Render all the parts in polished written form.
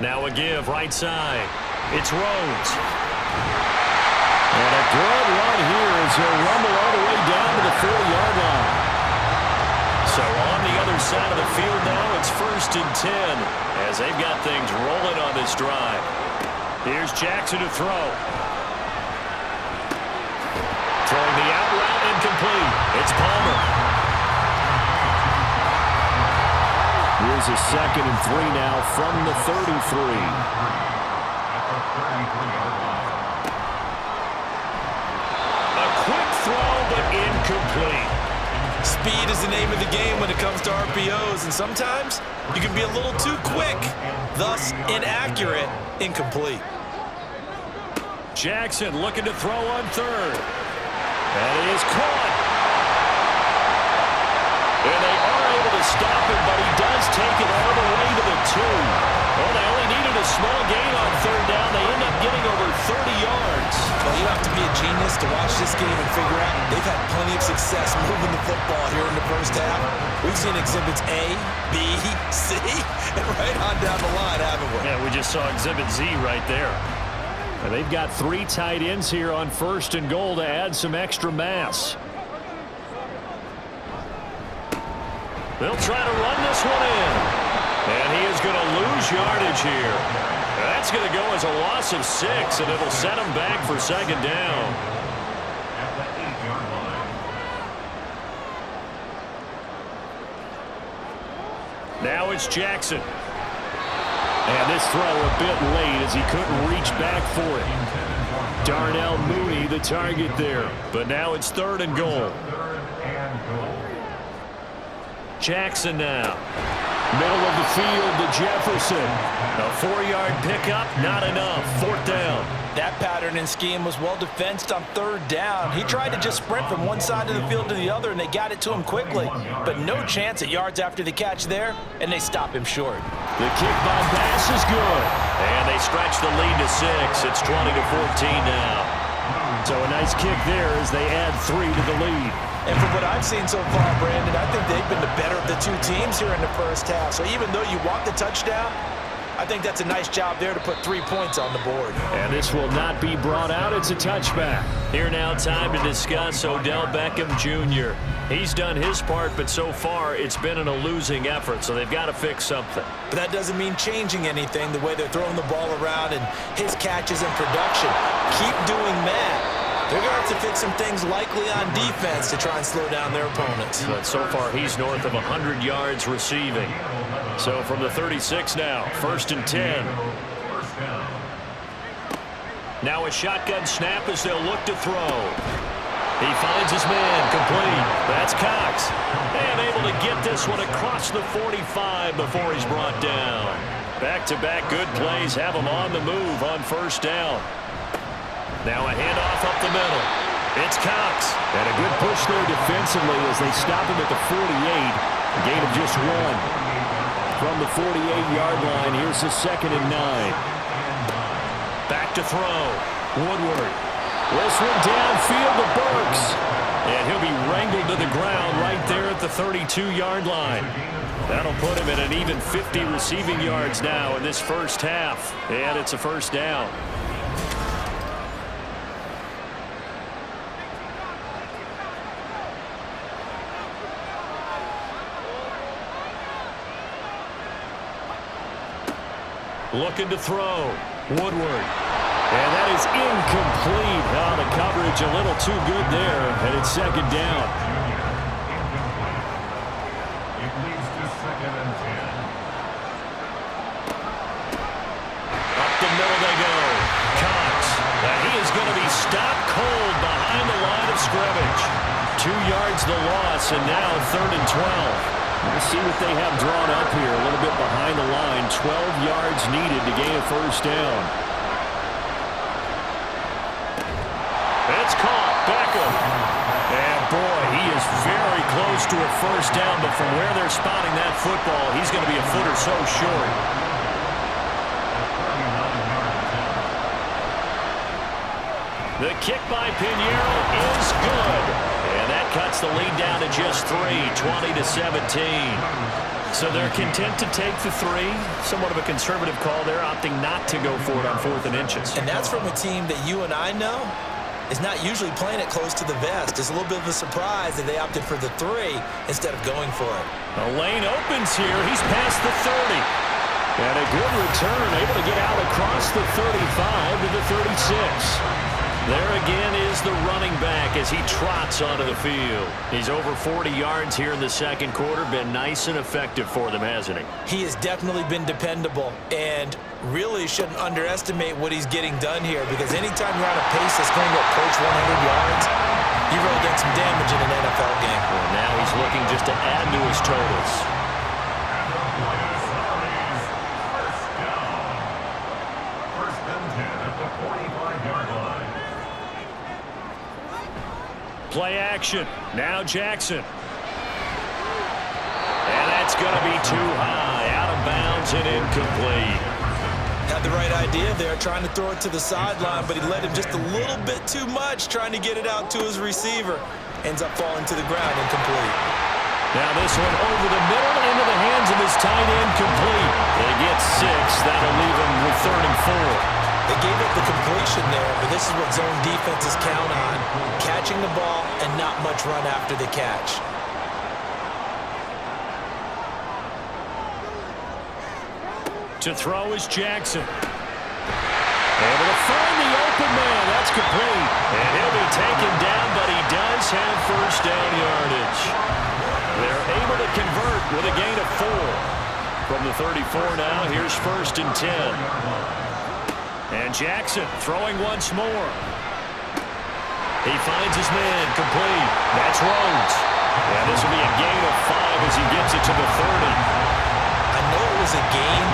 Now a give right side. It's Rhodes. And a good run here as he'll rumble all the way down to the 40-yard line. So on the other side of the field now, it's 1st and 10 as they've got things rolling on this drive. Here's Jackson to throw. Throwing the out route incomplete. It's Palmer. Here's a 2nd and 3 now from the 33. A quick throw, but incomplete. Speed is the name of the game when it comes to RPOs, and sometimes you can be a little too quick, thus inaccurate, incomplete. Jackson looking to throw on 3rd. And he is caught. And they are able to stop him, but he does take it all the way to the 2. Well, they only needed a small gain on 3rd down. They end up getting over 30 yards. Well, you have to be a genius to watch this game and figure out they've had plenty of success moving the football here in the first half. We've seen exhibits A, B, C, and right on down the line, haven't we? Yeah, we just saw exhibit Z right there. And they've got 3 tight ends here on 1st and goal to add some extra mass. They'll try to run this one in. And he is going to lose yardage here. That's going to go as a loss of 6, and it'll set him back for 2nd down. Now it's Jackson. And this throw a bit late as he couldn't reach back for it. Darnell Mooney the target there. But now it's 3rd and goal. Jackson now. Middle of the field to Jefferson. A 4-yard pickup, not enough. 4th down. That pattern and scheme was well defensed on 3rd down. He tried to just sprint from one side of the field to the other, and they got it to him quickly. But no chance at yards after the catch there, and they stop him short. The kick by Bass is good. And they stretch the lead to 6. It's 20-14 now. So a nice kick there as they add 3 to the lead. And from what I've seen so far, Brandon, I think they've been the better of the 2 teams here in the first half. So even though you want the touchdown, I think that's a nice job there to put 3 points on the board. And this will not be brought out. It's a touchback. Here now, time to discuss Odell Beckham Jr. He's done his part, but so far it's been in a losing effort, so they've got to fix something. But that doesn't mean changing anything, the way they're throwing the ball around and his catches and production. Keep doing that. They're going to have to fix some things likely on defense to try and slow down their opponents. But so far, he's north of 100 yards receiving. So from the 36 now, 1st and 10. Now a shotgun snap as they'll look to throw. He finds his man, complete. That's Cox. And able to get this one across the 45 before he's brought down. Back-to-back good plays have him on the move on 1st down. Now a handoff up the middle. It's Cox. And a good push there defensively as they stop him at the 48. A gain of just 1. From the 48-yard line, here's the 2nd and 9. Back to throw. Woodward. This one downfield to Burks. And he'll be wrangled to the ground right there at the 32-yard line. That'll put him at an even 50 receiving yards now in this first half. And it's a 1st down. Looking to throw. Woodward. And that is incomplete. Oh, the coverage a little too good there. And it's 2nd down. It leads to 2nd and 10. Up the middle they go. Cox. And he is going to be stopped cold behind the line of scrimmage. 2 yards the loss, and now 3rd and 12. Let's see what they have drawn up here. A little bit behind the line. 12 yards needed to gain a 1st down. It's caught. Beckham. And boy, he is very close to a 1st down, but from where they're spotting that football, he's going to be a foot or so short. The kick by Pinheiro is good. And And that cuts the lead down to just 3, 20-17. So they're content to take the 3. Somewhat of a conservative call there, opting not to go for it on 4th and inches. And that's from a team that you and I know is not usually playing it close to the vest. It's a little bit of a surprise that they opted for the 3 instead of going for it. The lane opens here. He's past the 30. And a good return, able to get out across the 35 to the 36. There again is the running back as he trots onto the field. He's over 40 yards here in the second quarter. Been nice and effective for them, hasn't he? He has definitely been dependable and really shouldn't underestimate what he's getting done here, because anytime you're on a pace that's going to approach 100 yards, you really done some damage in an NFL game. Well, now he's looking just to add to his totals. Play action. Now Jackson. And that's going to be too high. Out of bounds and incomplete. Had the right idea there, trying to throw it to the sideline, but he led him just a little bit too much, trying to get it out to his receiver. Ends up falling to the ground, incomplete. Now this one over the middle and into the hands of his tight end, complete. They get 6. That'll leave him with 3rd and 4. They gave up the completion there, but this is what zone defenses count on. Catching the ball and not much run after the catch. To throw is Jackson. Able to find the open man. That's complete. And he'll be taken down, but he does have first down yardage. They're able to convert with a gain of 4. From the 34 now, here's 1st and 10. And Jackson throwing once more. He finds his man, complete. That's Rhodes. And this will be a gain of 5 as he gets it to the 30. I know it was a gain,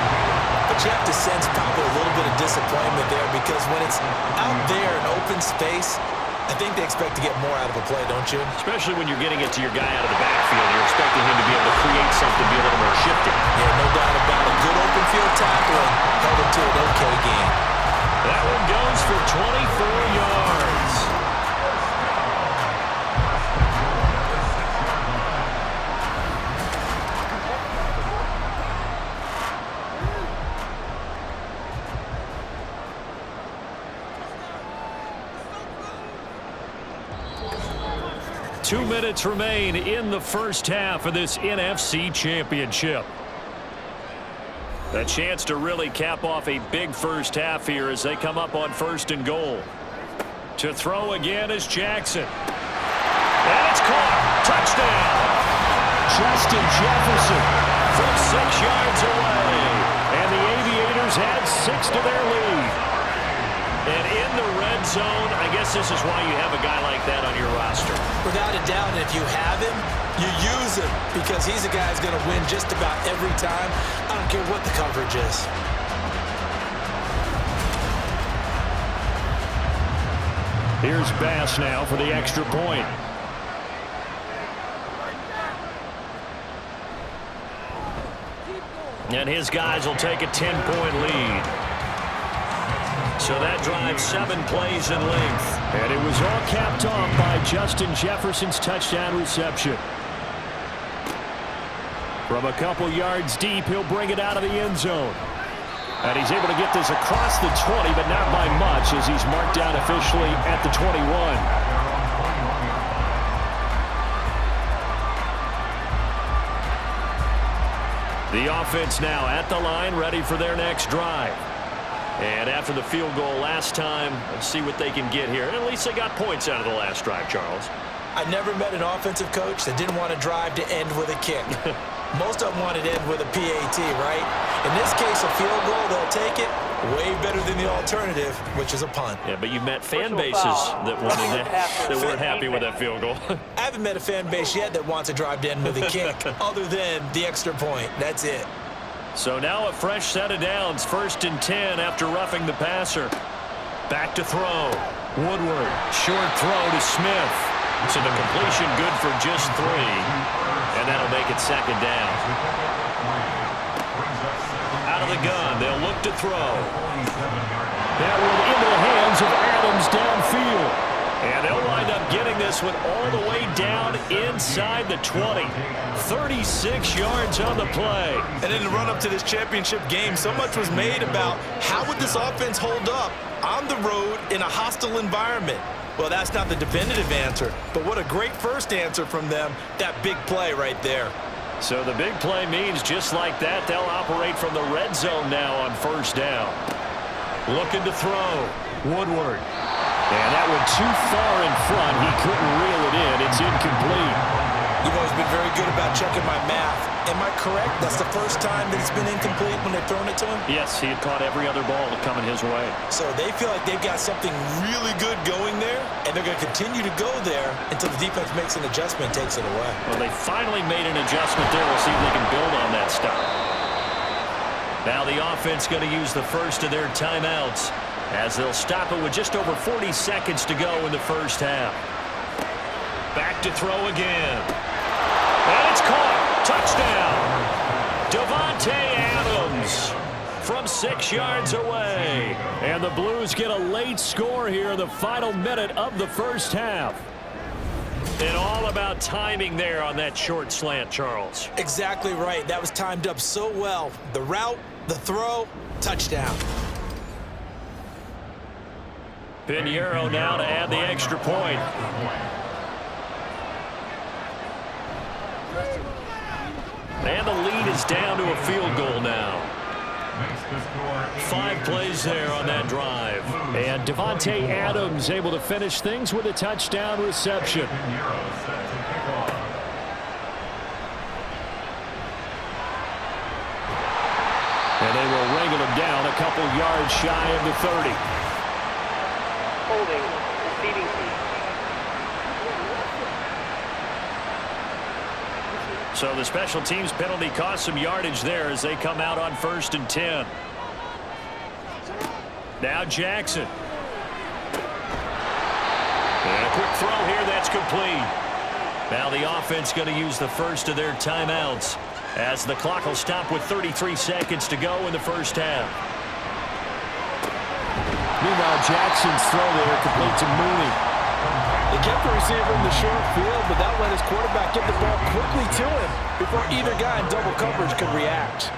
but you have to sense probably a little bit of disappointment there, because when it's out there in open space, I think they expect to get more out of a play, don't you? Especially when you're getting it to your guy out of the backfield. You're expecting him to be able to create something, be a little more shifty. Yeah, no doubt about it. Good open field tackling held it to an okay game. That one goes for 24 yards. Two minutes remain in the first half of this NFC Championship. A chance to really cap off a big first half here as they come up on 1st and goal. To throw again is Jackson. And it's caught. Touchdown. Justin Jefferson from 6 yards away. And the Aviators add 6 to their lead. And in the red zone, I guess this is why you have a guy like that on your roster. Without a doubt, and if you have him, you use him, because he's a guy who's going to win just about every time. I don't care what the coverage is. Here's Bass now for the extra point. And his guys will take a 10-point lead. So that drives 7 plays in length. And it was all capped off by Justin Jefferson's touchdown reception. From a couple yards deep, he'll bring it out of the end zone. And he's able to get this across the 20, but not by much, as he's marked down officially at the 21. The offense now at the line, ready for their next drive. And after the field goal last time, let's see what they can get here. At least they got points out of the last drive, Charles. I never met an offensive coach that didn't want to drive to end with a kick. Most of them wanted to end with a PAT, right? In this case, a field goal, they'll take it. Way better than the alternative, which is a punt. Yeah, but you met fan bases that wanted that weren't happy with that field goal. I haven't met a fan base yet that wants to drive to end with a kick, other than the extra point. That's it. So now a fresh set of downs, 1st and 10 after roughing the passer. Back to throw. Woodward, short throw to Smith. So the completion good for just 3. And that'll make it 2nd down. Out of the gun, they'll look to throw. That one into the hands of Adams downfield. And they'll wind up getting this one all the way down inside the 20. 36 yards on the play. And in the run-up to this championship game, so much was made about how would this offense hold up on the road in a hostile environment. Well, that's not the definitive answer, but what a great first answer from them, that big play right there. So the big play means just like that, they'll operate from the red zone now on first down. Looking to throw. Woodward. And that one too far in front. He couldn't reel it in. It's incomplete. You've always been very good about checking my math. Am I correct? That's the first time that it's been incomplete when they've thrown it to him? Yes, he had caught every other ball coming his way. So they feel like they've got something really good going there, and they're going to continue to go there until the defense makes an adjustment and takes it away. Well, they finally made an adjustment there. We'll see if they can build on that stuff. Now the offense going to use the first of their timeouts as they'll stop it with just over 40 seconds to go in the first half. Back to throw again. And it's caught. Touchdown. Davante Adams from 6 yards away. And the Blues get a late score here in the final minute of the first half. And all about timing there on that short slant, Charles. Exactly right. That was timed up so well. The route, the throw, touchdown. Pinheiro now to add the extra point. And the lead is down to a field goal now. 5 plays there on that drive. And Davante Adams able to finish things with a touchdown reception. And they will wrangle him down a couple yards shy of the 30. Holding, receiving team. So the special teams penalty cost some yardage there as they come out on 1st and 10. Now Jackson. And a quick throw here, that's complete. Now the offense going to use the first of their timeouts as the clock will stop with 33 seconds to go in the first half. Meanwhile, Jackson's throw there complete to Mooney. He kept the receiver in the short field, but that let his quarterback get the ball quickly to him before either guy in double coverage could react.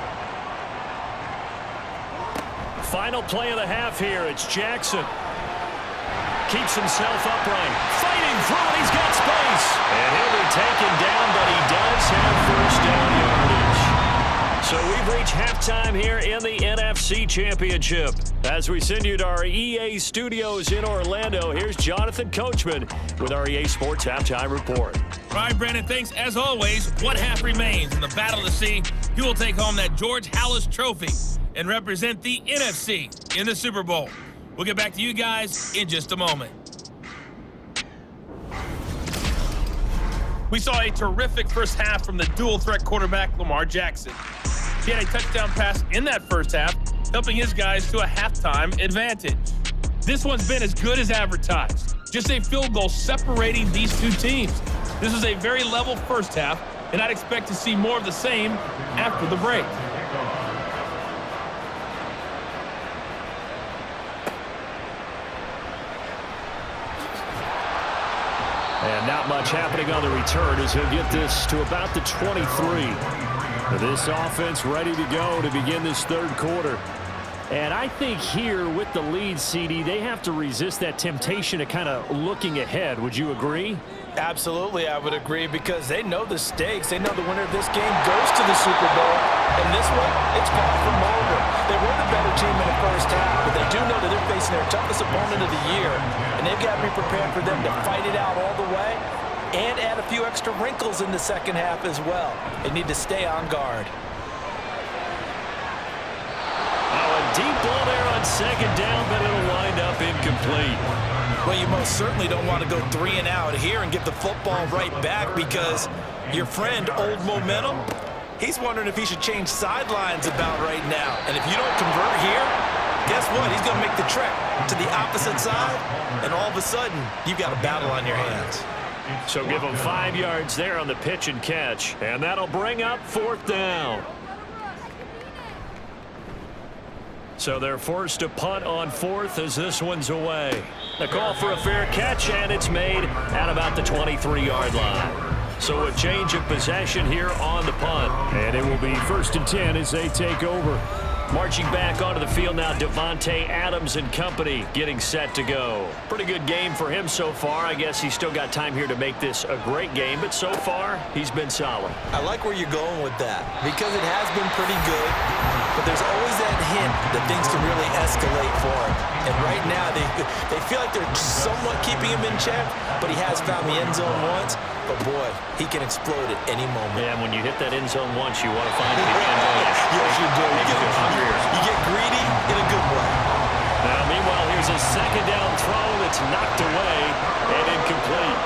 Final play of the half here. It's Jackson. Keeps himself upright. Fighting through it. He's got space. And he'll be taken down, but he does have first down yardage. So we've reached halftime here in the NFC Championship. As we send you to our EA studios in Orlando, here's Jonathan Coachman with our EA Sports Halftime Report. All right, Brandon, thanks. As always, one half remains in the battle to see who will take home that George Halas trophy and represent the NFC in the Super Bowl. We'll get back to you guys in just a moment. We saw a terrific first half from the dual-threat quarterback, Lamar Jackson. He had a touchdown pass in that first half, helping his guys to a halftime advantage. This one's been as good as advertised. Just a field goal separating these two teams. This is a very level first half, and I'd expect to see more of the same after the break. And not much happening on the return as he'll get this to about the 23. This offense ready to go to begin this third quarter. And I think here with the lead, CD, they have to resist that temptation of kind of looking ahead. Would you agree? Absolutely, I would agree, because they know the stakes. They know the winner of this game goes to the Super Bowl. And this one, it's far from over. They were the better team in the first half, but they do know that they're facing their toughest opponent of the year. And they've got to be prepared for them to fight it out all the way and add a few extra wrinkles in the second half as well. They need to stay on guard. Oh, a deep ball there on second down, but it'll wind up incomplete. Well, you most certainly don't want to go 3 and out here and get the football right back, because your friend, Old Momentum, he's wondering if he should change sidelines about right now. And if you don't convert here, guess what? He's going to make the trek to the opposite side, and all of a sudden, you've got a battle on your hands. So give them 5 yards there on the pitch and catch, and that'll bring up 4th down. So they're forced to punt on 4th as this one's away. A call for a fair catch, and it's made at about the 23-yard line. So a change of possession here on the punt. And it will be 1st and 10 as they take over. Marching back onto the field now, Devontae Adams and company getting set to go. Pretty good game for him so far. I guess he's still got time here to make this a great game, but so far, he's been solid. I like where you're going with that because it has been pretty good, but there's always that hint that things can really escalate for him. And right now, they feel like they're somewhat keeping him in check, but he has found the end zone once. But, boy, he can explode at any moment. Yeah, and when you hit that end zone once, you want to find it again, don't you? Yes, you do. You get greedy in a good way. Now, meanwhile, here's a second down throw that's knocked away and incomplete.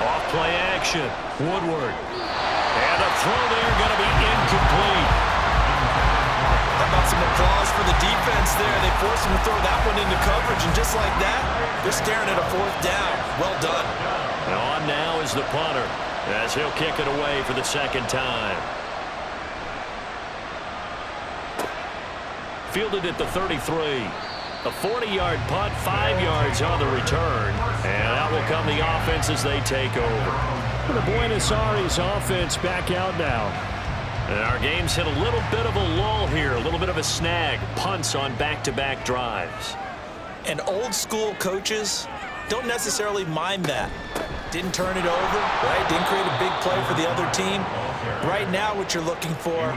Off play action. Woodward. And a throw there going to be incomplete. How about some applause for the defense there? They forced him to throw that one into coverage, and just like that, they're staring at a 4th down. Well done. And on now is the punter as he'll kick it away for the second time. Fielded at the 33. A 40-yard punt, 5 yards on the return. And out will come the offense as they take over. The Buenos Aires offense back out now. And our game's hit a little bit of a lull here, a little bit of a snag. Punts on back-to-back drives. And old-school coaches don't necessarily mind that. Didn't turn it over, right? Didn't create a big play for the other team. Right now, what you're looking for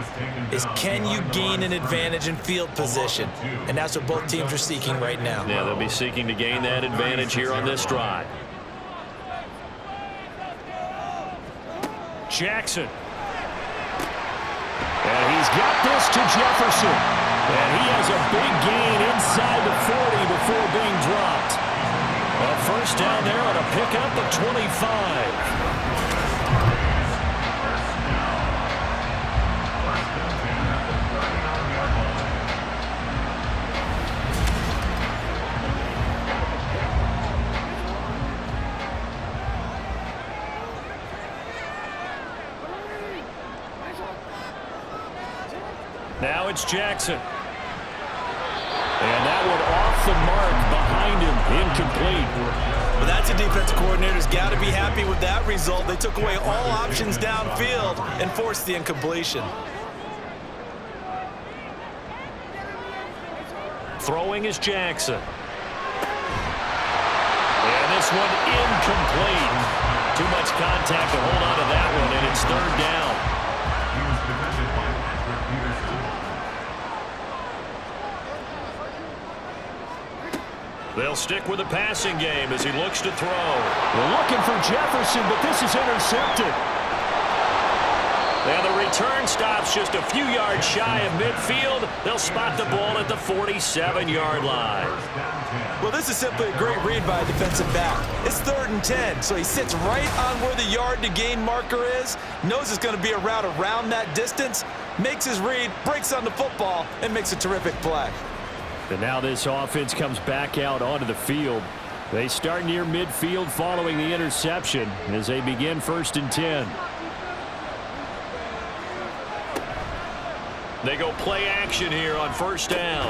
is can you gain an advantage in field position? And that's what both teams are seeking right now. Yeah, they'll be seeking to gain that advantage here on this drive. Jackson. And he's got this to Jefferson. And he has a big gain inside the 40 before being dropped. A first down there on a pickup of 25. Now it's Jackson. And that one off the mark behind him, incomplete. Well, that's a defense coordinator's got to be happy with that result. They took away all options downfield and forced the incompletion. Throwing is Jackson. And this one incomplete. Too much contact to hold on to that one, and it's 3rd down. They'll stick with the passing game as he looks to throw. We're looking for Jefferson, but this is intercepted. And the return stops just a few yards shy of midfield. They'll spot the ball at the 47-yard line. Well, this is simply a great read by a defensive back. It's 3rd and 10, so he sits right on where the yard-to-gain marker is, knows it's going to be a route around that distance, makes his read, breaks on the football, and makes a terrific play. And now this offense comes back out onto the field. They start near midfield following the interception as they begin 1st and 10. They go play action here on 1st down.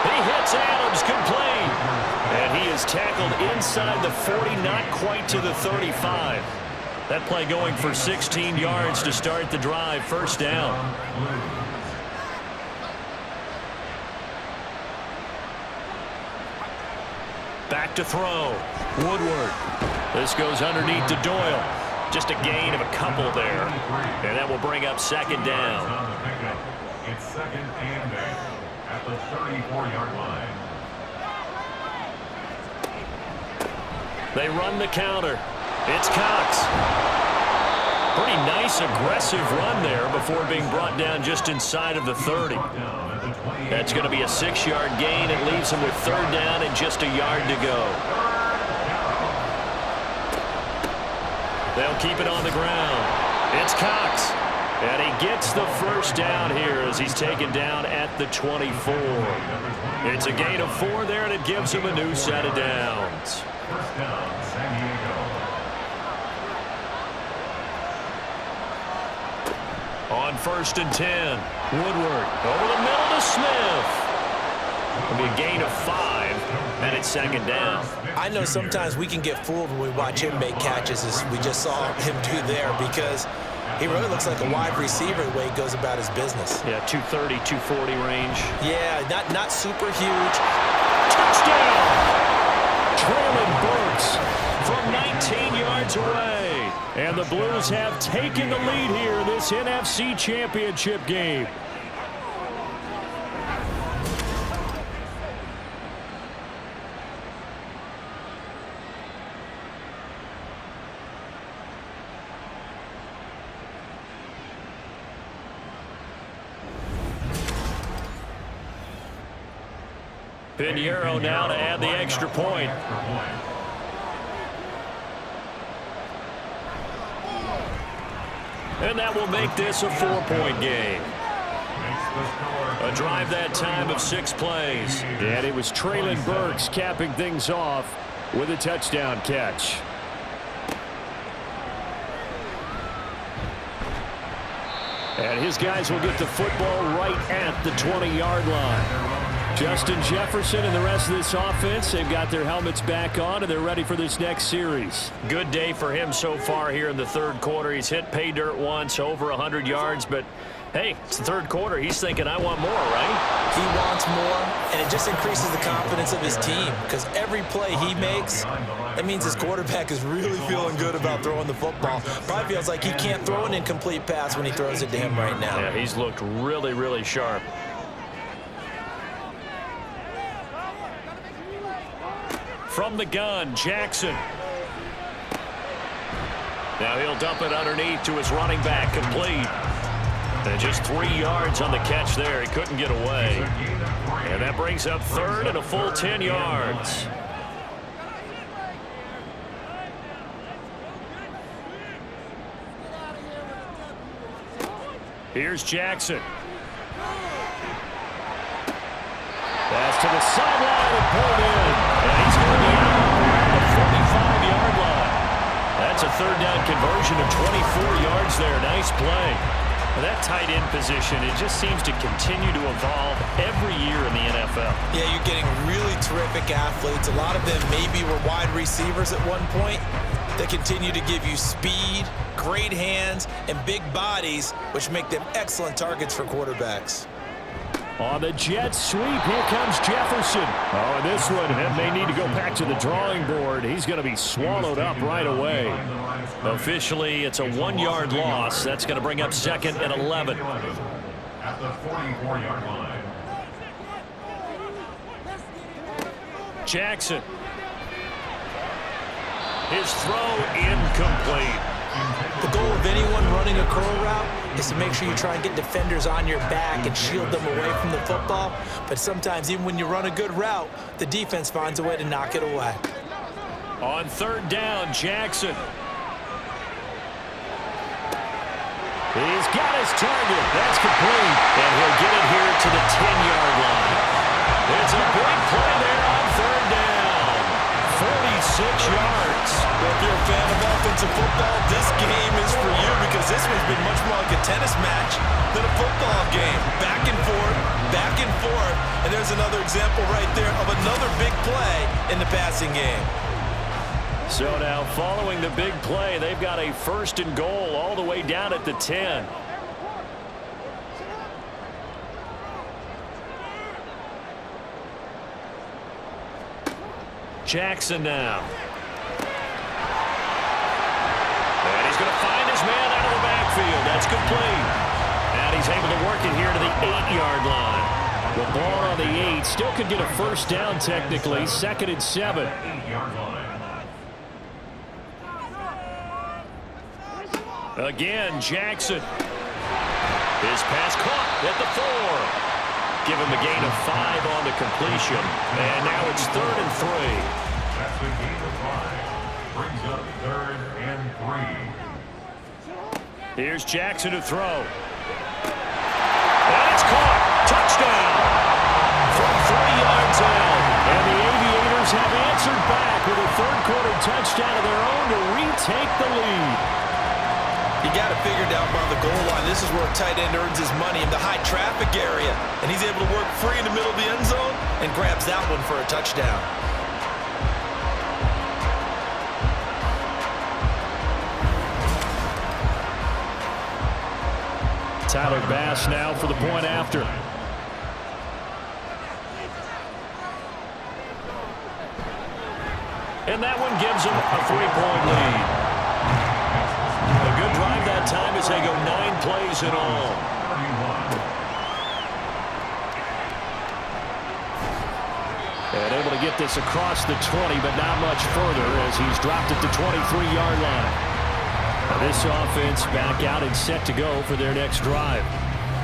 He hits Adams complete. And he is tackled inside the 40, not quite to the 35. That play going for 16 yards to start the drive, 1st down. Back to throw. Woodward. This goes underneath to Doyle. Just a gain of a couple there. And that will bring up 2nd down. It's 2nd and 8 at the 34-yard line. They run the counter. It's Cox. Pretty nice, aggressive run there before being brought down just inside of the 30. That's going to be a 6-yard gain. It leaves him with 3rd down and just a yard to go. They'll keep it on the ground. It's Cox. And he gets the 1st down here as he's taken down at the 24. It's a gain of 4 there, and it gives him a new set of downs. 1st down, San Diego. On 1st and 10, Woodward over the middle to Smith. It'll be a gain of 5, and it's second down. I know sometimes we can get fooled when we watch him make catches, as we just saw him do there, because he really looks like a wide receiver the way he goes about his business. Yeah, 230, 240 range. Yeah, not super huge. Touchdown! Traylon Burks from 19 yards away. And the Blues have taken the lead here in this NFC Championship game. Pinheiro now to add the extra point. And that will make this a 4-point game. A drive that time of 6 plays. And it was Traylon Burks capping things off with a touchdown catch. And his guys will get the football right at the 20-yard line. Justin Jefferson and the rest of this offense, they've got their helmets back on, and they're ready for this next series. Good day for him so far here in the third quarter. He's hit pay dirt once, over 100 yards, but hey, it's the third quarter. He's thinking, I want more, right? He wants more, and it just increases the confidence of his team, because every play he makes, that means his quarterback is really feeling good about throwing the football. Probably feels like he can't throw an incomplete pass when he throws it to him right now. Yeah, he's looked really, really sharp. From the gun, Jackson. Now he'll dump it underneath to his running back, complete. And just 3 yards on the catch there. He couldn't get away. And that brings up third and a full 10 yards. Here's Jackson. Pass to the sideline and pulled in. And he's going to be out around the 45-yard line. That's a third down conversion of 24 yards there. Nice play. Well, that tight end position, it just seems to continue to evolve every year in the NFL. Yeah, you're getting really terrific athletes. A lot of them maybe were wide receivers at one point. They continue to give you speed, great hands, and big bodies, which make them excellent targets for quarterbacks. On the jet sweep, here comes Jefferson. Oh, and this one may need to go back to the drawing board. He's going to be swallowed up right away. Officially, it's a 1-yard loss. That's going to bring up second and 11. At the 44-yard line. Jackson. His throw incomplete. The goal of anyone running a curl route is to make sure you try and get defenders on your back and shield them away from the football. But sometimes, even when you run a good route, the defense finds a way to knock it away. On third down, Jackson. He's got his target. That's complete. And he'll get it here to the 10-yard line. It's a big play there on third down. 46 yards. Well, if you're a fan of offensive football, this game is for you, because this one's been much more like a tennis match than a football game. Back and forth, and there's another example right there of another big play in the passing game. So now, following the big play, they've got a first and goal all the way down at the 10. Jackson now. And he's going to find his man out of the backfield. That's complete. And he's able to work it here to the 8-yard line. The ball on the 8 still could get a first down technically. Second and 7. 8-yard line. Again, Jackson. His pass caught at the 4. Give him a gain of 5 on the completion. And now it's third and 3. That's a gain of 5. Brings up third and 3. Here's Jackson to throw. And it's caught. Touchdown. From 3 yards out. And the Aviators have answered back with a third quarter touchdown of their own to retake the lead. You got to figure down by the goal line. This is where a tight end earns his money in the high traffic area. And he's able to work free in the middle of the end zone and grabs that one for a touchdown. Tyler Bass now for the point after. And that one gives them a 3-point lead. A good drive that time as they go 9 plays in all. And able to get this across the 20, but not much further as he's dropped it to 23-yard line. Now this offense back out and set to go for their next drive.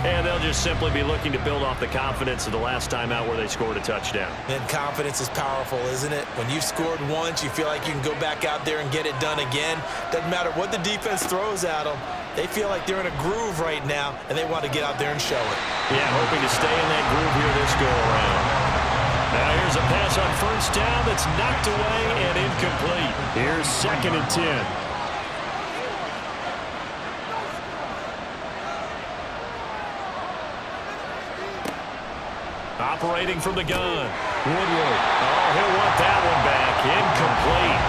And they'll just simply be looking to build off the confidence of the last time out where they scored a touchdown. And confidence is powerful, isn't it? When you've scored once, you feel like you can go back out there and get it done again. Doesn't matter what the defense throws at them. They feel like they're in a groove right now, and they want to get out there and show it. Yeah, hoping to stay in that groove here this go-around. Now here's a pass on first down that's knocked away and incomplete. Here's 2nd and 10. Operating from the gun. Woodward. Oh, he'll want that one back. Incomplete.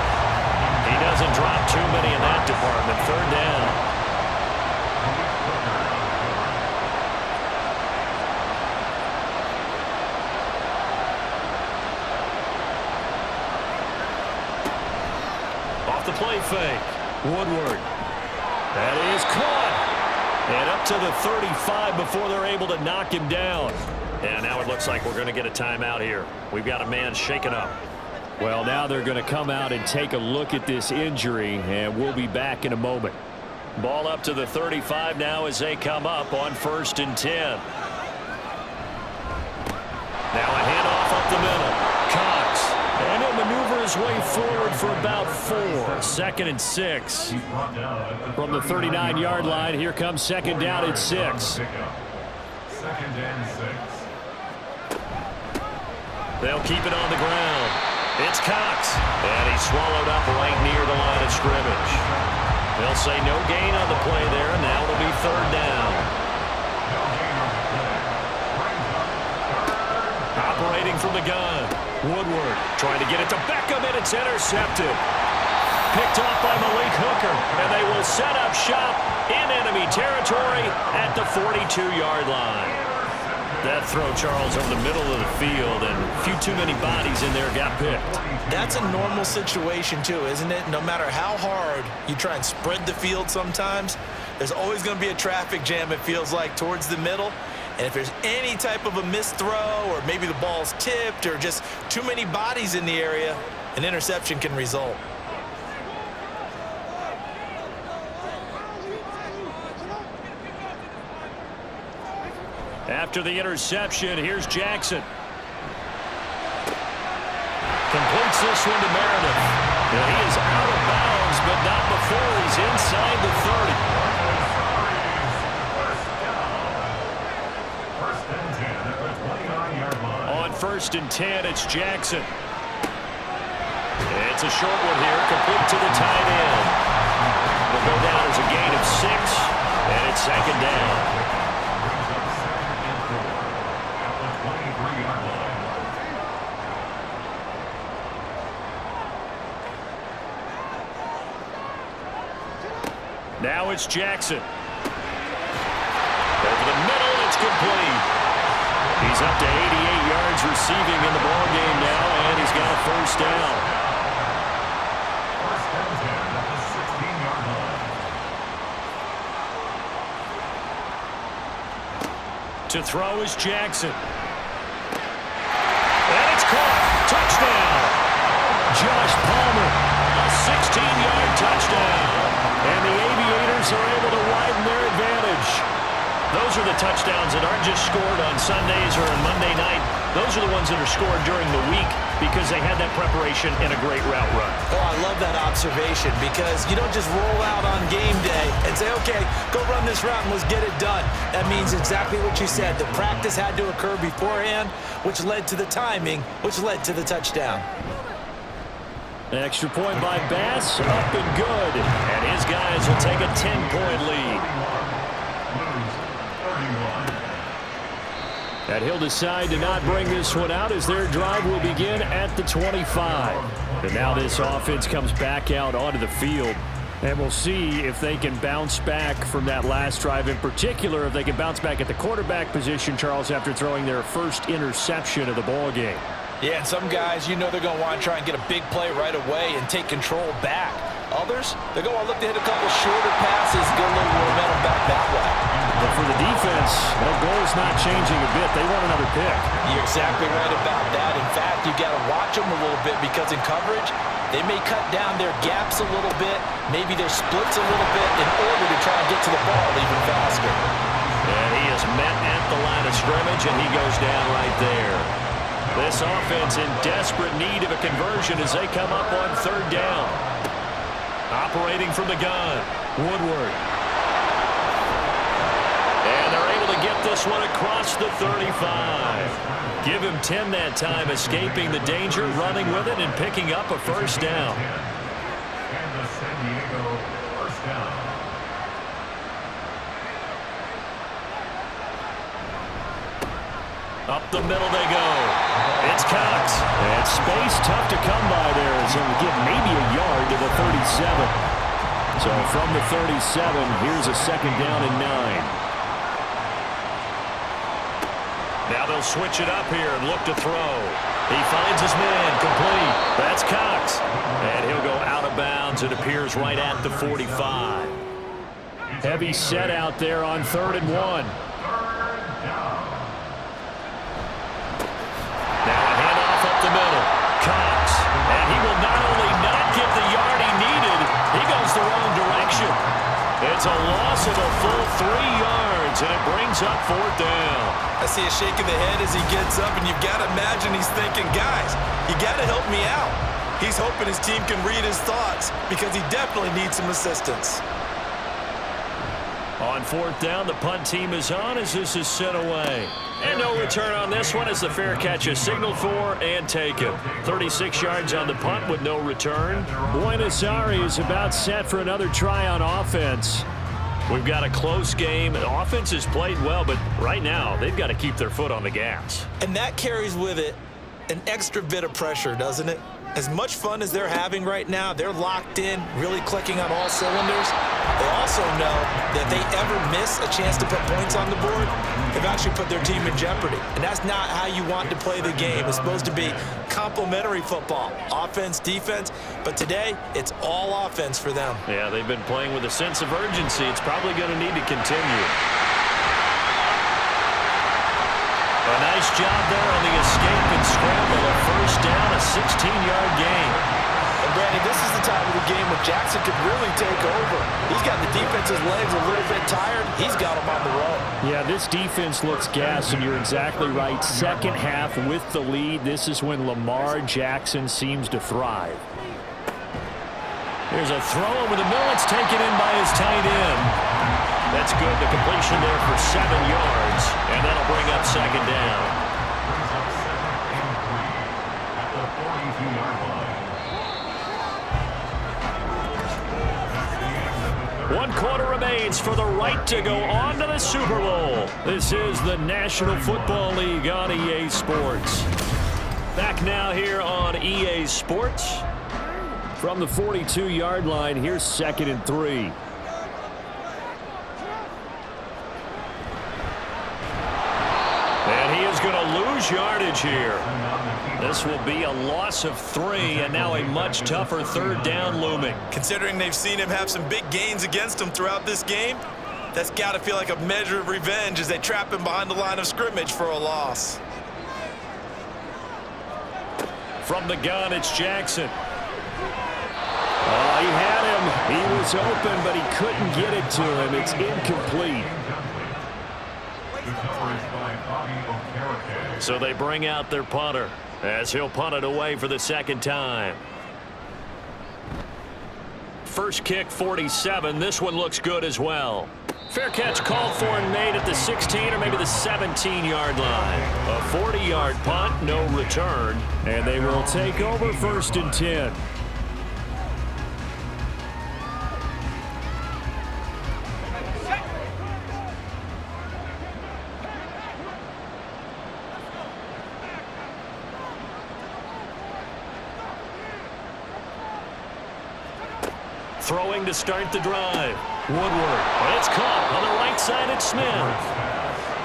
He doesn't drop too many in that department. 3rd down. Off the play fake. Woodward. That is caught. And up to the 35 before they're able to knock him down. And now it looks like we're going to get a timeout here. We've got a man shaken up. Well, now they're going to come out and take a look at this injury, and we'll be back in a moment. Ball up to the 35 now as they come up on 1st and 10. Now a handoff up the middle. Cox. And he'll maneuver his way forward for about 4. 2nd and 6. From the 39-yard line, here comes 2nd down at 6. 2nd and 6. They'll keep it on the ground. It's Cox. And he's swallowed up right near the line of scrimmage. They'll say no gain on the play there, and now it'll be 3rd down. Operating from the gun. Woodward trying to get it to Beckham, and it's intercepted. Picked off by Malik Hooker, and they will set up shop in enemy territory at the 42-yard line. That throw, Charles, over the middle of the field, and a few too many bodies in there got picked. That's a normal situation, too, isn't it? No matter how hard you try and spread the field sometimes, there's always going to be a traffic jam, it feels like, towards the middle. And if there's any type of a missed throw, or maybe the ball's tipped, or just too many bodies in the area, an interception can result. After the interception, here's Jackson. Completes this one to Meredith. And he is out of bounds, but not before he's inside the 30. On 1st and 10, it's Jackson. It's a short one here, complete to the tight end. Will go down as a gain of 6, and it's 2nd down. Now it's Jackson. Over the middle, it's complete. He's up to 88 yards receiving in the ballgame now, and he's got a 1st down. 1st and 10 at the 16-yard line. To throw is Jackson. And it's caught. Touchdown. Josh Palmer. A 16-yard touchdown. And the Aviators are able to widen their advantage. Those are the touchdowns that aren't just scored on Sundays or on Monday night. Those are the ones that are scored during the week because they had that preparation and a great route run. Oh, I love that observation because you don't just roll out on game day and say, okay, go run this route and let's get it done. That means exactly what you said. The practice had to occur beforehand, which led to the timing, which led to the touchdown. Extra point by Bass, up and good. And his guys will take a 10-point lead. And he'll decide to not bring this one out as their drive will begin at the 25. And now this offense comes back out onto the field. And we'll see if they can bounce back from that last drive. In particular, if they can bounce back at the quarterback position, Charles, after throwing their first interception of the ball game. Yeah, and some guys, you know they're going to want to try and get a big play right away and take control back. Others, they're going to look to hit a couple shorter passes, get a little momentum back that way. But for the defense, their goal's not changing a bit. They want another pick. You're exactly right about that. In fact, you got to watch them a little bit because in coverage, they may cut down their gaps a little bit, maybe their splits a little bit in order to try and get to the ball even faster. And he is met at the line of scrimmage, and he goes down right there. This offense in desperate need of a conversion as they come up on third down. Operating from the gun, Woodward. And they're able to get this one across the 35. Give him 10 that time, escaping the danger, running with it, and picking up a first down. And the San Diego first down. Up the middle they go. It's Cox. And space tough to come by there as he'll get maybe a yard to the 37. So from the 37, here's a second down and 9. Now they'll switch it up here and look to throw. He finds his man, complete. That's Cox. And he'll go out of bounds. It appears right at the 45. Heavy set out there on 3rd and 1. Now a handoff up the middle. Cox. And he will not only not get the yard he needed, he goes the wrong direction. It's a loss of a full 3 yards, and it brings up 4th down. I see a shake of the head as he gets up, and you've got to imagine he's thinking, guys, you got to help me out. He's hoping his team can read his thoughts because he definitely needs some assistance. On 4th down, the punt team is on as this is sent away. And no return on this one as the fair catch is signaled for and taken. 36 yards on the punt with no return. Buenos Aires is about set for another try on offense. We've got a close game. The offense has played well, but right now they've got to keep their foot on the gas. And that carries with it an extra bit of pressure, doesn't it? As much fun as they're having right now, they're locked in, really clicking on all cylinders. They also know that if they ever miss a chance to put points on the board, they've actually put their team in jeopardy. And that's not how you want to play the game. It's supposed to be complementary football, offense, defense. But today, it's all offense for them. Yeah, they've been playing with a sense of urgency. It's probably going to need to continue. A nice job there on the escape and scramble. A first down, a 16-yard gain. And, Brandon, this is the time of the game when Jackson could really take over. He's got the defense's legs a little bit tired. He's got them on the road. Yeah, this defense looks gassed, and you're exactly right. Second half with the lead, this is when Lamar Jackson seems to thrive. Here's a throw over the middle. It's taken in by his tight end. That's good. The completion there for 7 yards, and that'll bring up second down. Brings up 2nd and 3 at the 42-yard line. 1 quarter remains for the right to go on to the Super Bowl. This is the National Football League on EA Sports. Back now here on EA Sports. From the 42-yard line, here's 2nd and 3. And he is going to lose yardage here. This will be a loss of 3, and now a much tougher 3rd down looming. Considering they've seen him have some big gains against him throughout this game, that's got to feel like a measure of revenge as they trap him behind the line of scrimmage for a loss. From the gun, it's Jackson. He had him. He was open, but he couldn't get it to him. It's incomplete. So they bring out their punter as he'll punt it away for the 2nd time. First kick, 47. This one looks good as well. Fair catch called for and made at the 16 or maybe the 17-yard line. A 40-yard punt, no return. And they will take over 1st and 10. throwing to start the drive. Woodward. It's caught on the right side at Smith.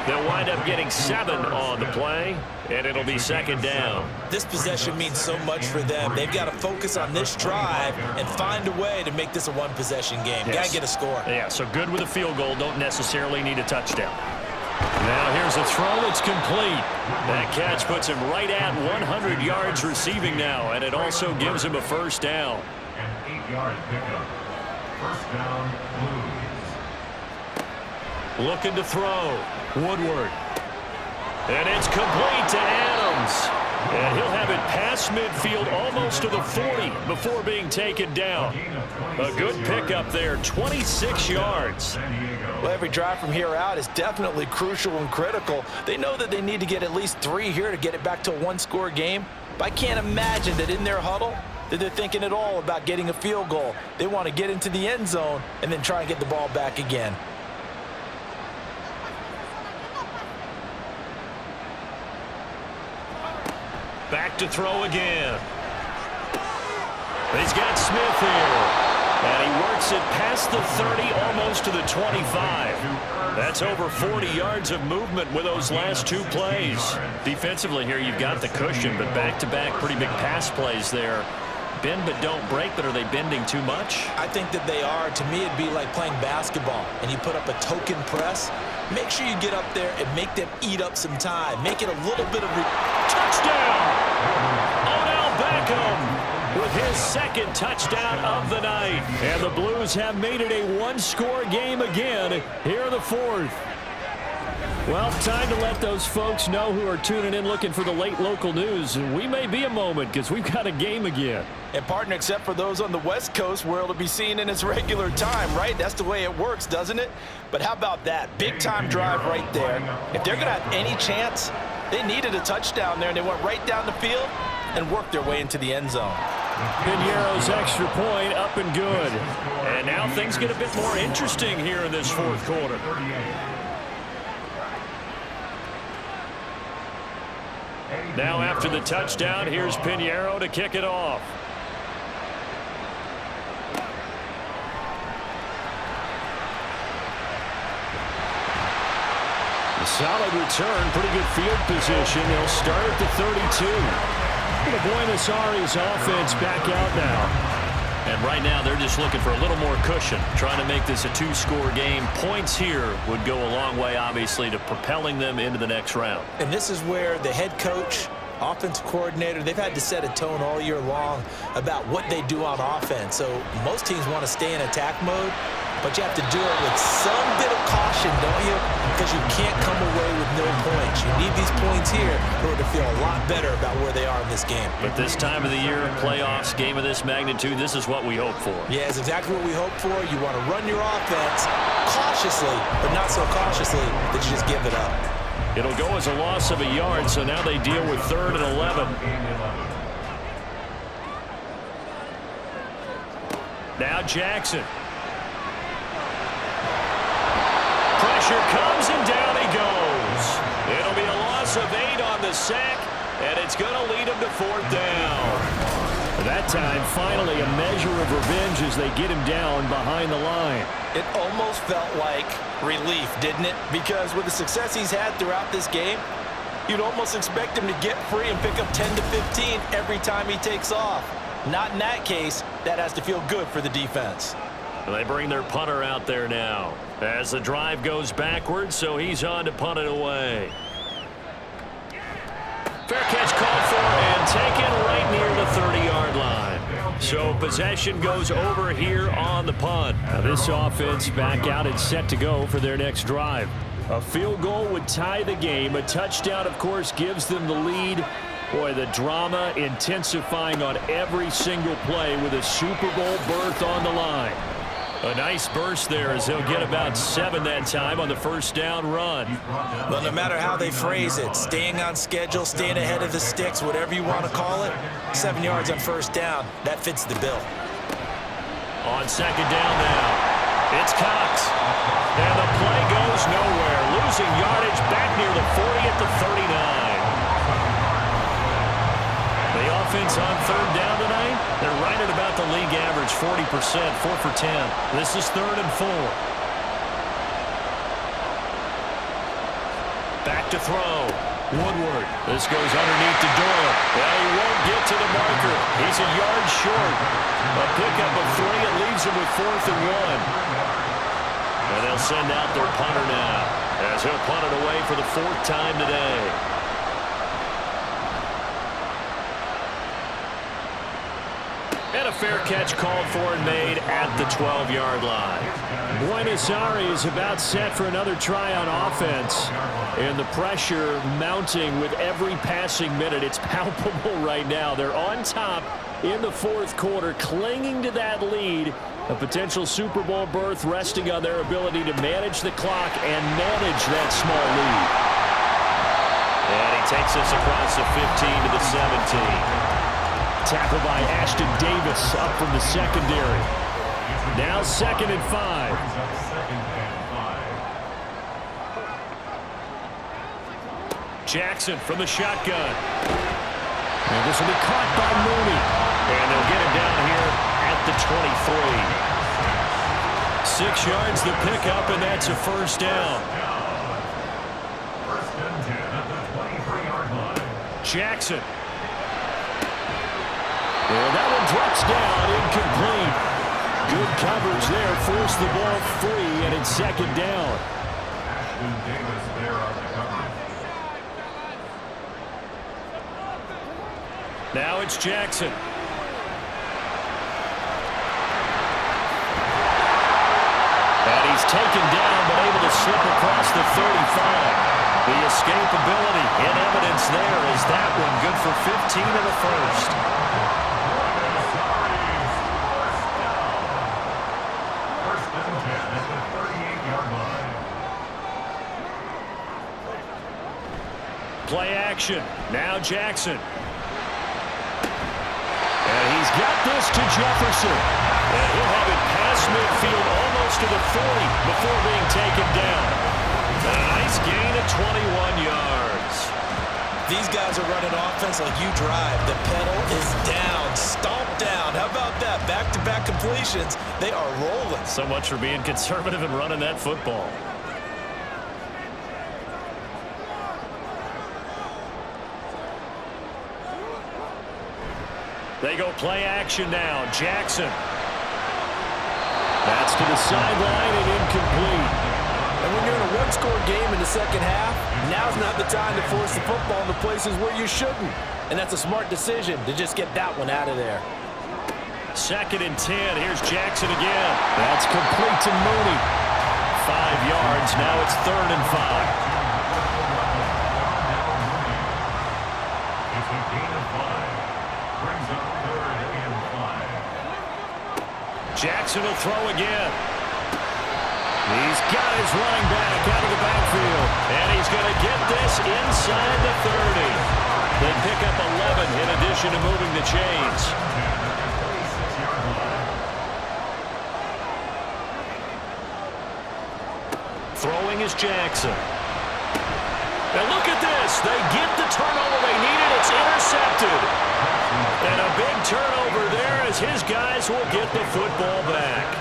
They'll wind up getting 7 on the play, and it'll be second down. This possession means so much for them. They've got to focus on this drive and find a way to make this a one-possession game. Yes. Got to get a score. Yeah, so good with a field goal. Don't necessarily need a touchdown. Now here's a throw that's complete. That catch puts him right at 100 yards receiving now, and it also gives him a first down. An 8-yard pickup. First down, Blues. Looking to throw. Woodward. And it's complete to Adams. And he'll have it past midfield almost to the 40 before being taken down. A good pickup there, 26 yards. Well, every drive from here out is definitely crucial and critical. They know that they need to get at least 3 here to get it back to a one-score game. But I can't imagine that in their huddle that they're thinking at all about getting a field goal. They want to get into the end zone and then try and get the ball back again. Back to throw again. He's got Smith here. And he works it past the 30, almost to the 25. That's over 40 yards of movement with those last 2 plays. Defensively here, you've got the cushion, but back-to-back pretty big pass plays there. Bend but don't break, but are they bending too much? I think that they are. To me, it'd be like playing basketball, and you put up a token press. Make sure you get up there and make them eat up some time. Make it a little bit of touchdown! Odell Beckham with his second touchdown of the night. And the Blues have made it a one-score game again here in the 4th. Well, time to let those folks know who are tuning in looking for the late local news. And we may be a moment because we've got a game again. And partner, except for those on the West Coast where it'll be seen in its regular time, right? That's the way it works, doesn't it? But how about that? Big-time drive right there. If they're going to have any chance, they needed a touchdown there, and they went right down the field and worked their way into the end zone. Piñeiro's extra point up and good. And now things get a bit more interesting here in this 4th quarter. Now after the touchdown, here's Piñeiro to kick it off. A solid return, pretty good field position. They'll start at the 32. The Buenos Aires offense back out now. And right now, they're just looking for a little more cushion, trying to make this a 2-score game. Points here would go a long way, obviously, to propelling them into the next round. And this is where the head coach, offensive coordinator, they've had to set a tone all year long about what they do on offense. So most teams want to stay in attack mode, but you have to do it with some bit of caution, don't you? Because you can't come away with no points. You need these points here in order to feel a lot better about where they are in this game. But this time of the year, playoffs, game of this magnitude, this is what we hope for. Yeah, it's exactly what we hope for. You want to run your offense cautiously, but not so cautiously that you just give it up. It'll go as a loss of a yard, so now they deal with 3rd and 11. Now Jackson. Pressure comes and down he goes. It'll be a loss of 8 on the sack, and it's going to lead him to 4th down. That time, finally, a measure of revenge as they get him down behind the line. It almost felt like relief, didn't it? Because with the success he's had throughout this game, you'd almost expect him to get free and pick up 10 to 15 every time he takes off. Not in that case. That has to feel good for the defense. They bring their punter out there now as the drive goes backwards, so he's on to punt it away. Fair catch called for and taken right near the 30-yard line. So possession goes over here on the punt. Now this offense back out and set to go for their next drive. A field goal would tie the game. A touchdown, of course, gives them the lead. Boy, the drama intensifying on every single play with a Super Bowl berth on the line. A nice burst there as they'll get about 7 that time on the first down run. Well, no matter how they phrase it, staying on schedule, staying ahead of the sticks, whatever you want to call it, 7 yards on first down, that fits the bill. On second down now, it's Cox. And the play goes nowhere. Losing yardage back near the 40 at the 39. The offense on third down tonight? They're right at about the league average, 40%, 4 for 10. This is 3rd and 4. Back to throw. Woodward. This goes underneath to Doyle. Well, he won't get to the marker. He's a yard short. A pickup of 3. It leaves him with 4th and 1. And they'll send out their punter now, as he'll punt it away for the 4th time today. And a fair catch called for and made at the 12-yard line. Buenos Aires about set for another try on offense. And the pressure mounting with every passing minute. It's palpable right now. They're on top in the 4th quarter, clinging to that lead. A potential Super Bowl berth resting on their ability to manage the clock and manage that small lead. And he takes us across the 15 to the 17. Tackle by Ashton Davis up from the secondary. Now 2nd and 5. Jackson from the shotgun. And this will be caught by Mooney. And they'll get it down here at the 23. 6 yards the pickup, and that's a 1st down. 1st and 10 at the 23-yard line. Jackson. Well, that one drops down, incomplete. Good coverage there, forced the ball free, and it's 2nd down. Ashton Davis there on the coverage. Now it's Jackson. And he's taken down, but able to slip across the 35. The escapability in evidence there is that one good for 15 in the 1st. Play action. Now Jackson. And he's got this to Jefferson. And he'll have it past midfield almost to the 40 before being taken down. A nice gain of 21 yards. These guys are running offense like you drive. The pedal is down, stomped down. How about that? Back-to-back completions. They are rolling. So much for being conservative and running that football. They go play action now. Jackson. That's to the sideline and incomplete. And when you're in a one-score game in the 2nd half, now's not the time to force the football in the places where you shouldn't. And that's a smart decision to just get that one out of there. 2nd and 10. Here's Jackson again. That's complete to Mooney. 5 yards. Now it's 3rd and 5. It's a gain of 5. Brings up 3rd and 5. Jackson will throw again. He's got his running back out of the backfield. And he's going to get this inside the 30. They pick up 11 in addition to moving the chains. Throwing is Jackson. Now look at this. They get the turnover they needed. It's intercepted. And a big turnover there as his guys will get the football back.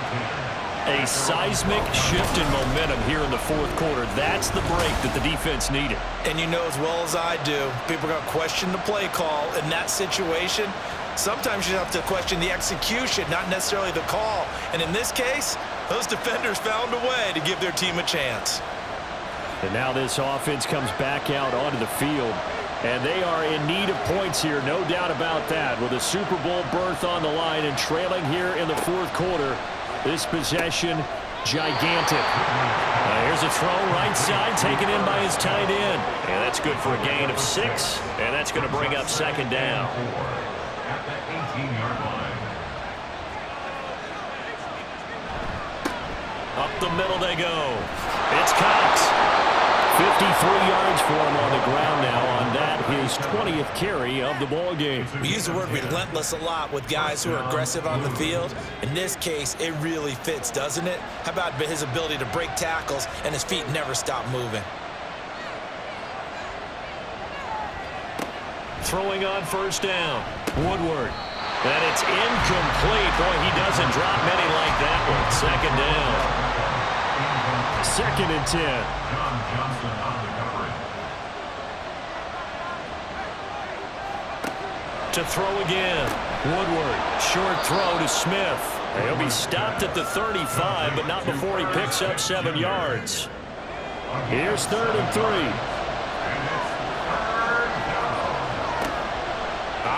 A seismic shift in momentum here in the 4th quarter. That's the break that the defense needed. And you know as well as I do, people are going to question the play call in that situation. Sometimes you have to question the execution, not necessarily the call. And in this case, those defenders found a way to give their team a chance. And now this offense comes back out onto the field. And they are in need of points here, no doubt about that. With a Super Bowl berth on the line and trailing here in the 4th quarter. This possession, gigantic. Here's a throw right side, taken in by his tight end. And that's good for a gain of 6. And that's going to bring up 2nd down. At the 18-yard line. Up the middle they go. It's Cox. 53 yards for him on the ground now on that, his 20th carry of the ball game. We use the word relentless a lot with guys who are aggressive on the field. In this case, it really fits, doesn't it? How about his ability to break tackles and his feet never stop moving? Throwing on 1st down. Woodward. And it's incomplete. Boy, he doesn't drop many like that one. Second down. 2nd and 10. John Johnson on the coverage. To throw again. Woodward. Short throw to Smith. He'll be stopped at the 35, but not before he picks up 7 yards. Here's 3rd and 3.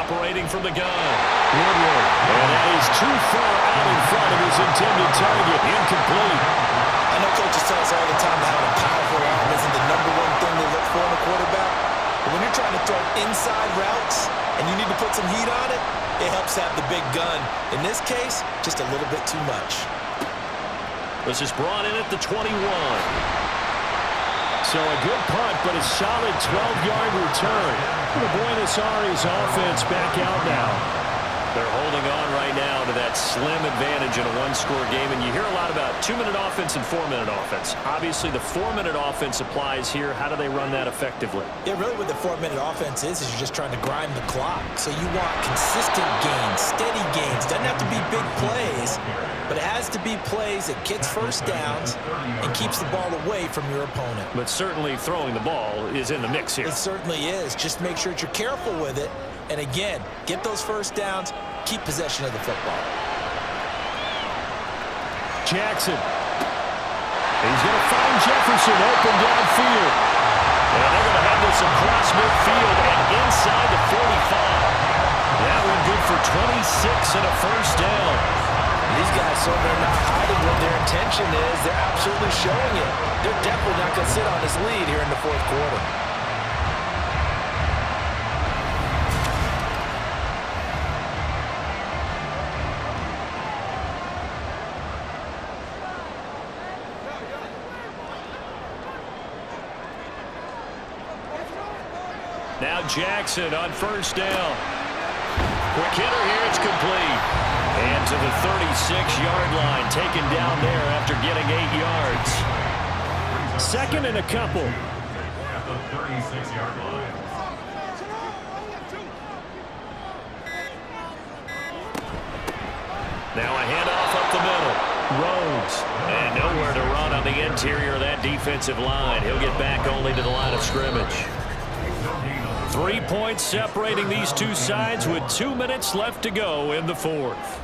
Operating from the gun. Woodward. And that is too far out in front of his intended target. Incomplete. I know coaches tell us all the time that having a powerful arm isn't the #1 thing they look for in a quarterback. But when you're trying to throw inside routes and you need to put some heat on it, it helps have the big gun. In this case, just a little bit too much. This is brought in at the 21. So a good punt, but a solid 12-yard return. The Buenos Aires offense back out now. They're holding on right now to that slim advantage in a one-score game. And you hear a lot about 2-minute offense and 4-minute offense. Obviously, the 4-minute offense applies here. How do they run that effectively? Yeah, really what the 4-minute offense is you're just trying to grind the clock. So you want consistent gains, steady gains. Doesn't have to be big plays, but it has to be plays that gets first downs and keeps the ball away from your opponent. But certainly throwing the ball is in the mix here. It certainly is. Just make sure that you're careful with it. And again, get those first downs, keep possession of the football. Jackson. He's going to find Jefferson open downfield. And they're going to have this across midfield and inside the 45. That one good for 26 and a first down. These guys, so they're not hiding what their intention is. They're absolutely showing it. They're definitely not going to sit on this lead here in the 4th quarter. Now Jackson on first down. Quick hitter here, it's complete. And to the 36-yard line, taken down there after getting 8 yards. 2nd and a couple. At the 36-yard line. Now a handoff up the middle. Rhodes. And nowhere to run on the interior of that defensive line. He'll get back only to the line of scrimmage. 3 points separating these two sides with 2 minutes left to go in the 4th.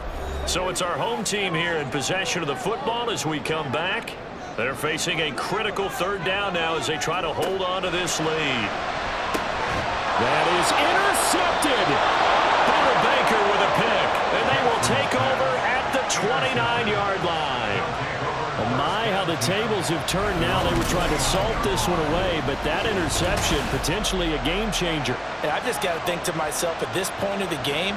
So it's our home team here in possession of the football as we come back. They're facing a critical 3rd down now as they try to hold on to this lead. That is intercepted. Butter Baker with a pick, and they will take over at the 29-yard line. Oh my, how the tables have turned now. They were trying to salt this one away, but that interception, potentially a game changer. And I just got to think to myself, at this point of the game,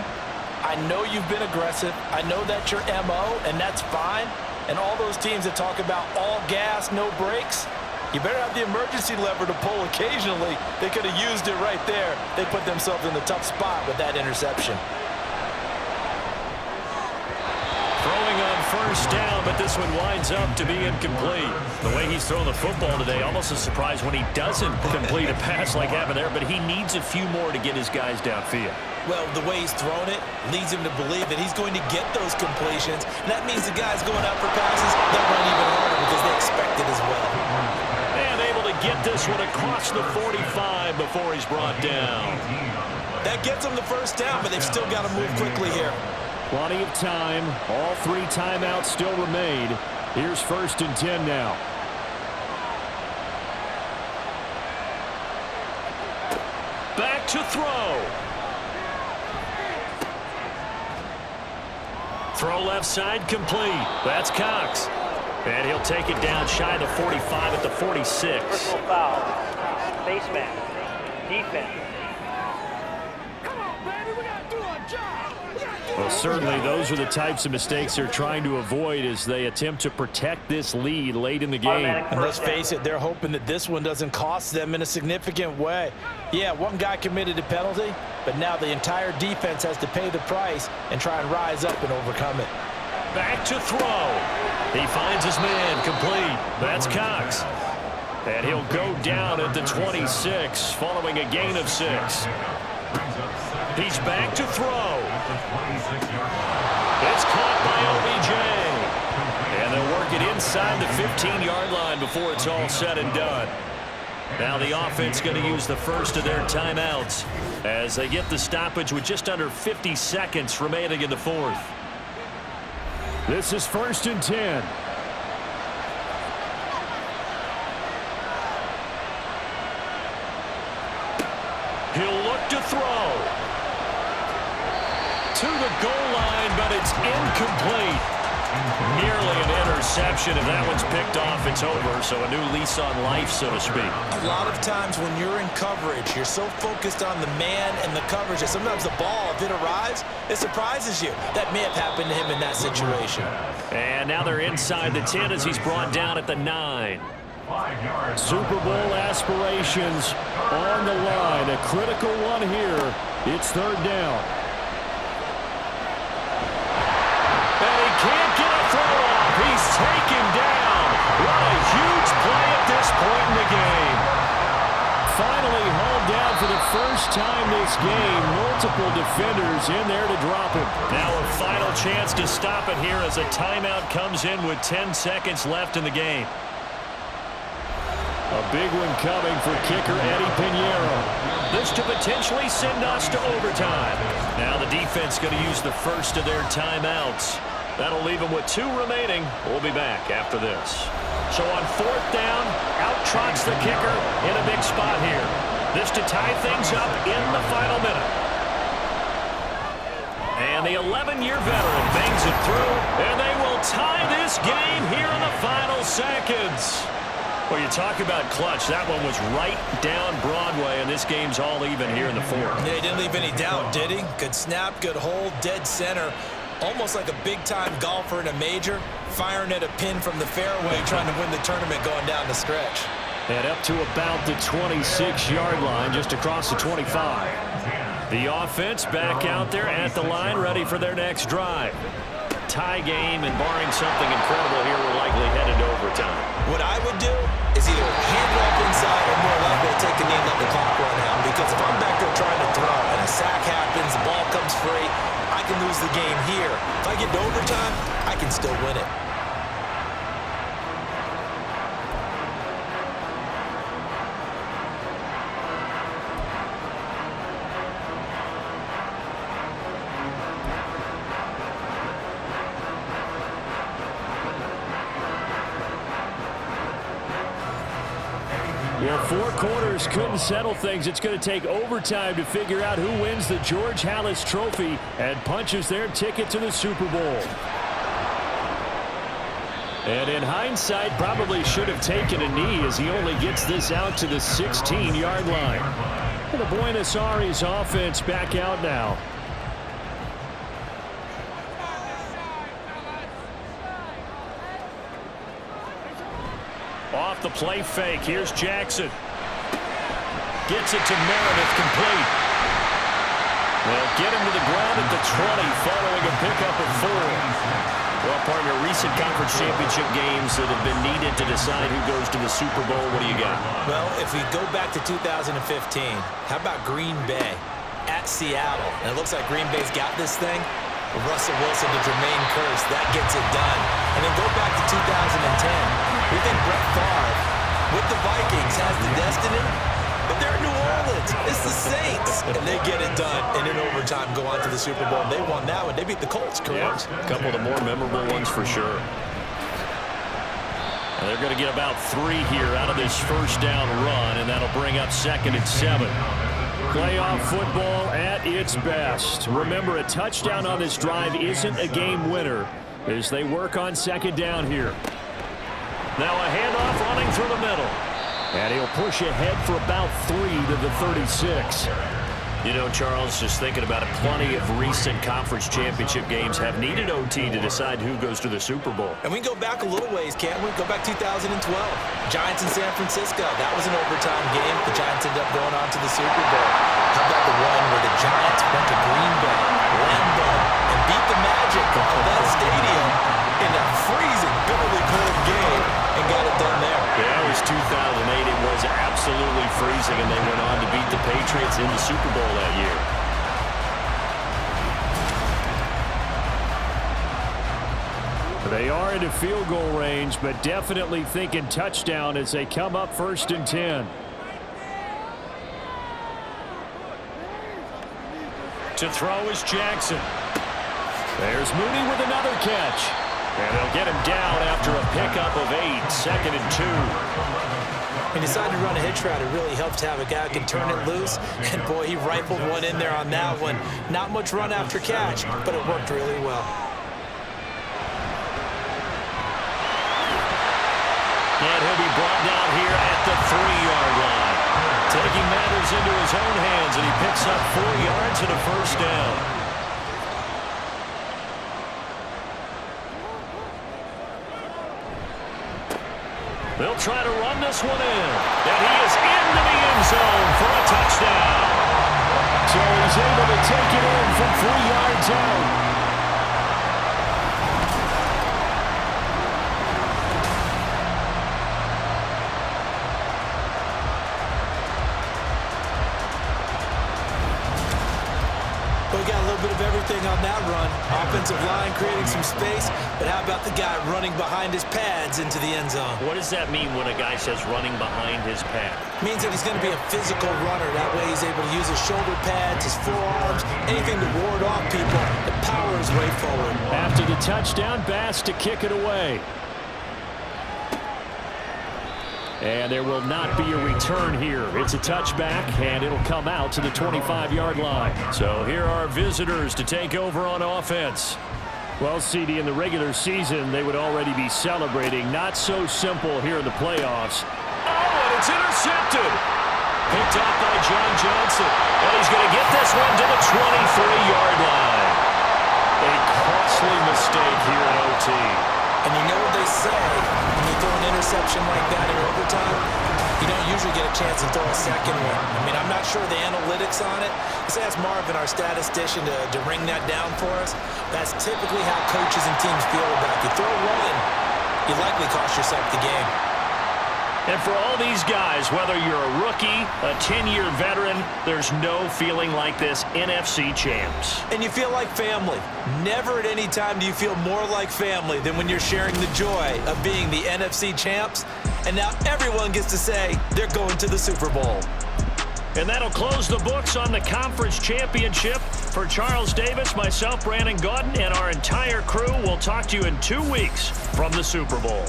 I know you've been aggressive. I know that's your MO, and that's fine. And all those teams that talk about all gas, no brakes, you better have the emergency lever to pull occasionally. They could have used it right there. They put themselves in the tough spot with that interception. Throwing on first down, but this one winds up to be incomplete. The way he's thrown the football today, almost a surprise when he doesn't complete a pass like happened there, but he needs a few more to get his guys downfield. Well, the way he's thrown it leads him to believe that he's going to get those completions. And that means the guys going out for passes, they'll run even harder because they expect it as well. And able to get this one across the 45 before he's brought down. That gets them the first down, but they've still got to move quickly here. Plenty of time. All 3 timeouts still remain. Here's 1st and 10 now. Back to throw. Throw left side complete. That's Cox. And he'll take it down shy of the 45 at the 46. Personal foul. Face mask. Defense. Well, certainly those are the types of mistakes they're trying to avoid as they attempt to protect this lead late in the game. And let's face it, they're hoping that this one doesn't cost them in a significant way. Yeah, one guy committed a penalty, but now the entire defense has to pay the price and try and rise up and overcome it. Back to throw. He finds his man complete. That's Cox. And he'll go down at the 26 following a gain of 6. Brings up 2nd He's back to throw. At the 26-yard line. It's caught by OBJ. And they'll work it inside the 15-yard line before it's all said and done. Now the offense going to use the first of their timeouts as they get the stoppage with just under 50 seconds remaining in the fourth. This is 1st and 10. He'll look to throw. To the goal line, but it's incomplete. Nearly an interception. If that one's picked off, it's over. So a new lease on life, so to speak. A lot of times when you're in coverage, you're so focused on the man and the coverage that sometimes the ball, if it arrives, it surprises you. That may have happened to him in that situation. And now they're inside the 10 as he's brought down at the 9. 5 yards. Super Bowl aspirations on the line. A critical one here. It's 3rd down. And he can't get a throw off. He's taken down. What a huge play at this point in the game. Finally hauled down for the first time this game. Multiple defenders in there to drop him. Now a final chance to stop it here as a timeout comes in with 10 seconds left in the game. A big one coming for kicker Eddie Pinheiro. This to potentially send us to overtime. Now the defense going to use the first of their timeouts. That'll leave them with 2 remaining. We'll be back after this. So on 4th down, out trots the kicker in a big spot here. This to tie things up in the final minute. And the 11-year veteran bangs it through, and they will tie this game here in the final seconds. Well, you talk about clutch. That one was right down Broadway, and this game's all even here in the 4th. Yeah, he didn't leave any doubt, did he? Good snap, good hold, dead center. Almost like a big-time golfer in a major, firing at a pin from the fairway, trying to win the tournament going down the stretch. And up to about the 26-yard line, just across the 25. The offense back out there at the line, ready for their next drive. Tie game, and barring something incredible here, we're likely headed to overtime. What I would do is either hand it off inside or more likely to take a knee and let the clock run out. Because if I'm back there trying to throw and a sack happens, the ball comes free, I can lose the game here. If I get to overtime, I can still win it. Well, 4 quarters couldn't settle things. It's going to take overtime to figure out who wins the George Halas Trophy and punches their ticket to the Super Bowl. And in hindsight, probably should have taken a knee as he only gets this out to the 16-yard line. And the Buenos Aires offense back out now. Off the play fake. Here's Jackson. Gets it to Meredith, complete. They'll get him to the ground at the 20 following a pickup of 4. Well, partner, recent conference championship games that have been needed to decide who goes to the Super Bowl. What do you got? Well, if we go back to 2015, how about Green Bay at Seattle? And it looks like Green Bay's got this thing. Russell Wilson to Jermaine Kearse, that gets it done. And then go back to 2010. We think Brett Favre, with the Vikings, has the destiny, but they're in New Orleans. It's the Saints, and they get it done. And in overtime, go on to the Super Bowl. They won that one. They beat the Colts, correct? Yeah, a couple of the more memorable ones for sure. And they're going to get about 3 here out of this first down run, and that'll bring up 2nd and 7. Playoff football at its best. Remember, a touchdown on this drive isn't a game winner as they work on 2nd down here. Now a handoff running through the middle. And he'll push ahead for about 3 to the 36. You know, Charles, just thinking about it, plenty of recent conference championship games have needed OT to decide who goes to the Super Bowl. And we can go back a little ways, can't we? Go back 2012. Giants in San Francisco. That was an overtime game. The Giants ended up going on to the Super Bowl. How about the one where the Giants went to Green Bay, Lambeau, and beat the Magic of that stadium in a freezing, bitterly cold game and got it done there. Yeah, it was 2008. It was absolutely freezing, and they went on to beat the Patriots in the Super Bowl that year. They are into field goal range, but definitely thinking touchdown as they come up 1st and 10. To throw is Jackson. There's Mooney with another catch. And they'll get him down after a pickup of 8, 2nd and 2. He decided to run a hitch route. It really helps to have a guy who can turn it loose. And, boy, he rifled one in there on that one. Not much run after catch, but it worked really well. And he'll be brought down here at the 3-yard line. Taking matters into his own hands, and he picks up 4 yards and a 1st down. They'll try to run this one in. And he is into the end zone for a touchdown. So he's able to take it in from 3 yards out. We got a little bit of everything on that run. Offensive line creating some space, but how about the guy running behind his pads into the end zone? What does that mean when a guy says running behind his pad? Means that he's going to be a physical runner. That way he's able to use his shoulder pads, his forearms, anything to ward off people. The power is way forward. After the touchdown, Bass to kick it away. And there will not be a return here. It's a touchback, and it'll come out to the 25-yard line. So here are visitors to take over on offense. Well, CD, in the regular season, they would already be celebrating. Not so simple here in the playoffs. Oh, and it's intercepted. Picked up by John Johnson. And he's going to get this one to the 23-yard line. A costly mistake here in OT. And you know what they say, when you throw an interception like that in overtime, you don't usually get a chance to throw a second one. I mean, I'm not sure the analytics on it. Let's ask Marvin, our statistician, to ring that down for us. That's typically how coaches and teams feel about it. You throw one, you likely cost yourself the game. And for all these guys, whether you're a rookie, a 10-year veteran, there's no feeling like this NFC champs. And you feel like family. Never at any time do you feel more like family than when you're sharing the joy of being the NFC champs. And now everyone gets to say they're going to the Super Bowl. And that'll close the books on the conference championship. For Charles Davis, myself, Brandon Gaudin, and our entire crew, we'll talk to you in 2 weeks from the Super Bowl.